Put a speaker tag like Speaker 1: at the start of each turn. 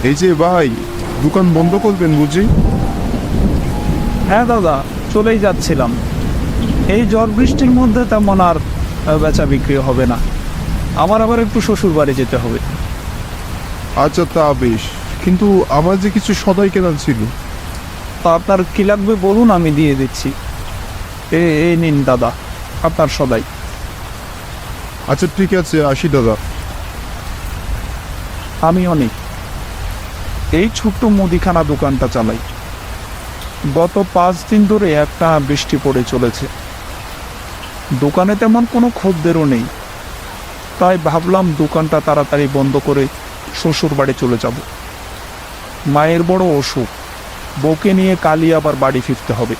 Speaker 1: এই যে ভাই, দোকান বন্ধ করবেন বুঝি?
Speaker 2: হ্যাঁ দাদা, চলেই যাচ্ছিলাম। এই ঝড় বৃষ্টির মধ্যে তেমন আর বেচা বিক্রি হবে না। আমার আবার একটু শ্বশুর বাড়ি যেতে হবে।
Speaker 1: আচ্ছা তা বেশ, কিন্তু আমার যে কিছু সদাই কেনার ছিল।
Speaker 2: তা আপনার কী লাগবে বলুন, আমি দিয়ে দিচ্ছি। এই নিন দাদা, আপনার সদাই।
Speaker 1: আচ্ছা ঠিক আছে, আসি দাদা।
Speaker 2: আমি অনেক এই ছোট্ট মুদিখানা দোকানটা চালাই। গত 5 দিন ধরে একটা বৃষ্টি পড়ে চলেছে। দোকানে তেমন কোনো খদ্দেরও নেই। তাই ভাবলাম দোকানটা তাড়াতাড়ি বন্ধ করে শ্বশুর বাড়ি চলে যাব। মায়ের বড় অসুখ, বউকে নিয়ে কালই আবার বাড়ি ফিরতে হবে।